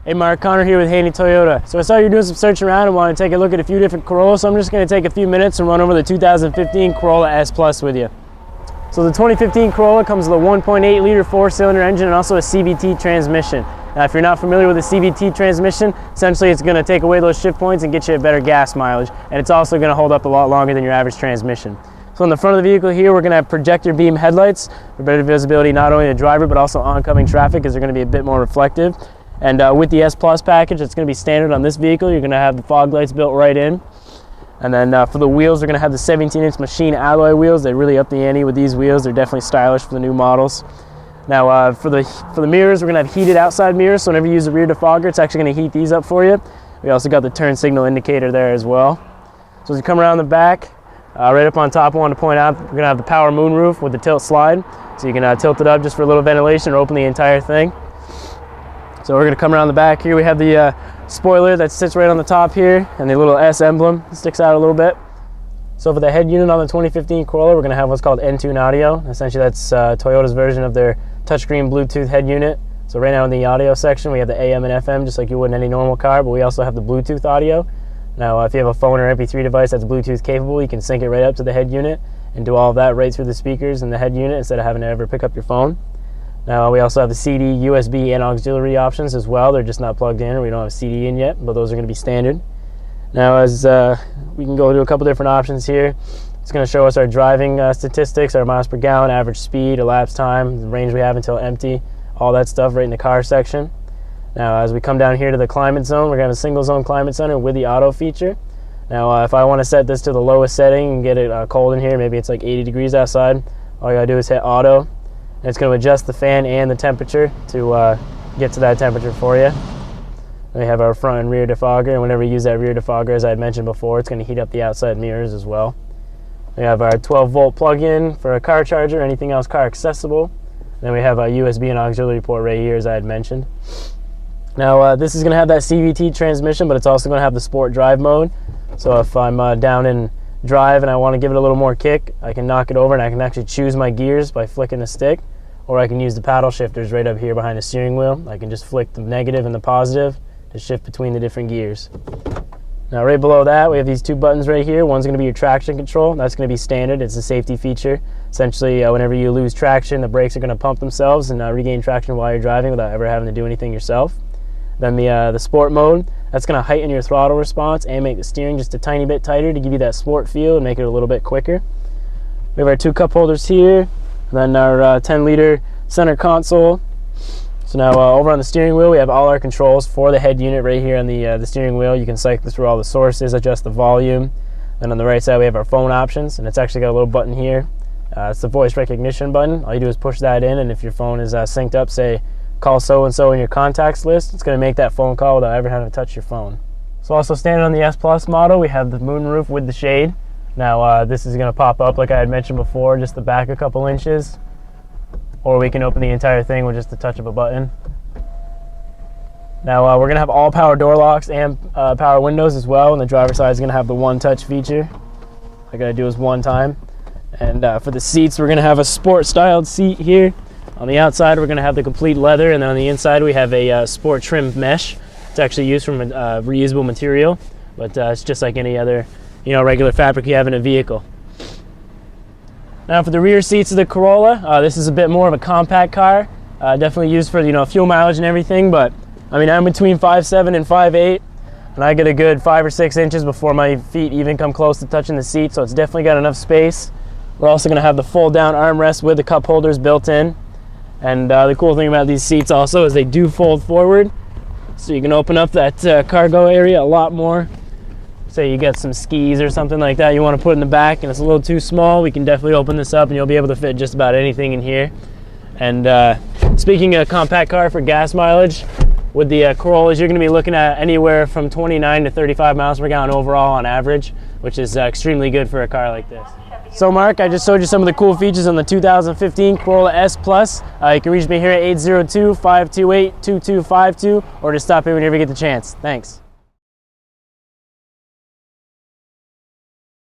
Hey Marc, Connor here with Highgate Toyota. So I saw you doing some searching around and wanted to take a look at a few different Corollas, so I'm just going to take a few minutes and run over the 2015 Corolla S Plus with you. So the 2015 Corolla comes with a 1.8 liter 4-cylinder engine and also a CVT transmission. Now if you're not familiar with a CVT transmission, essentially it's going to take away those shift points and get you a better gas mileage, and it's also going to hold up a lot longer than your average transmission. So in the front of the vehicle here, we're going to have projector beam headlights for better visibility, not only the driver but also oncoming traffic, because they're going to be a bit more reflective. And with the S Plus package, it's going to be standard on this vehicle. You're going to have the fog lights built right in. And then for the wheels, they're going to have the 17-inch machine alloy wheels. They really up the ante with these wheels. They're definitely stylish for the new models. Now for the mirrors, we're going to have heated outside mirrors. So whenever you use the rear defogger, it's actually going to heat these up for you. We also got the turn signal indicator there as well. So as you come around the back, right up on top, I want to point out we're going to have the power moonroof with the tilt slide. So you can tilt it up just for a little ventilation or open the entire thing. So we're going to come around the back here. We have the spoiler that sits right on the top here, and the little S emblem sticks out a little bit. So for the head unit on the 2015 Corolla, we're going to have what's called N-Tune audio. Essentially that's Toyota's version of their touchscreen Bluetooth head unit. So right now in the audio section we have the AM and FM just like you would in any normal car, but we also have the Bluetooth audio. Now if you have a phone or MP3 device that's Bluetooth capable, you can sync it right up to the head unit and do all of that right through the speakers in the head unit instead of having to ever pick up your phone. Now we also have the CD, USB, and auxiliary options as well. They're just not plugged in, or we don't have a CD in yet, but those are going to be standard. Now as we can go to a couple different options here. It's going to show us our driving statistics, our miles per gallon, average speed, elapsed time, the range we have until empty, all that stuff right in the car section. Now as we come down here to the climate zone, we're going to have a single zone climate center with the auto feature. Now if I want to set this to the lowest setting and get it cold in here, maybe it's like 80 degrees outside, all you got to do is hit auto. And it's going to adjust the fan and the temperature to get to that temperature for you. We have our front and rear defogger, and whenever you use that rear defogger, as I had mentioned before, it's going to heat up the outside mirrors as well. We have our 12-volt plug-in for a car charger, anything else car accessible. Then we have a USB and auxiliary port right here, as I had mentioned. Now this is going to have that CVT transmission, but it's also going to have the sport drive mode. So if I'm down in drive and I want to give it a little more kick, I can knock it over and I can actually choose my gears by flicking the stick, or I can use the paddle shifters right up here behind the steering wheel. I can just flick the negative and the positive to shift between the different gears. Now right below that we have these two buttons right here. One's going to be your traction control. That's going to be standard. It's a safety feature. Essentially whenever you lose traction, the brakes are going to pump themselves and regain traction while you're driving without ever having to do anything yourself. Then the sport mode, that's going to heighten your throttle response and make the steering just a tiny bit tighter to give you that sport feel and make it a little bit quicker. We have our two cup holders here, and then our 10-liter center console. So now over on the steering wheel, we have all our controls for the head unit right here on the steering wheel. You can cycle through all the sources, adjust the volume. Then on the right side, we have our phone options, and it's actually got a little button here. It's the voice recognition button. All you do is push that in, and if your phone is synced up, say, call so-and-so in your contacts list, it's going to make that phone call without ever having to touch your phone. So also standard on the S Plus model, we have the moonroof with the shade. Now this is going to pop up like I had mentioned before, just the back a couple inches, or we can open the entire thing with just the touch of a button. Now we're going to have all power door locks and power windows as well, and the driver's side is going to have the one touch feature. All I got to do is one time. And for the seats, we're going to have a sport styled seat here. On the outside, we're going to have the complete leather, and then on the inside, we have a sport trim mesh. It's actually used from reusable material, but it's just like any other, regular fabric you have in a vehicle. Now, for the rear seats of the Corolla, this is a bit more of a compact car. Definitely used for fuel mileage and everything, but I'm between 5'7" and 5'8", and I get a good 5 or 6 inches before my feet even come close to touching the seat, so it's definitely got enough space. We're also going to have the fold-down armrest with the cup holders built in. And the cool thing about these seats also is they do fold forward, so you can open up that cargo area a lot more. Say you get some skis or something like that you want to put in the back and it's a little too small, we can definitely open this up and you'll be able to fit just about anything in here. And speaking of compact car for gas mileage, with the Corollas you're going to be looking at anywhere from 29 to 35 miles per gallon overall on average, which is extremely good for a car like this. So Marc, I just showed you some of the cool features on the 2015 Corolla S Plus. You can reach me here at 802-528-2252 or just stop in whenever you get the chance. Thanks.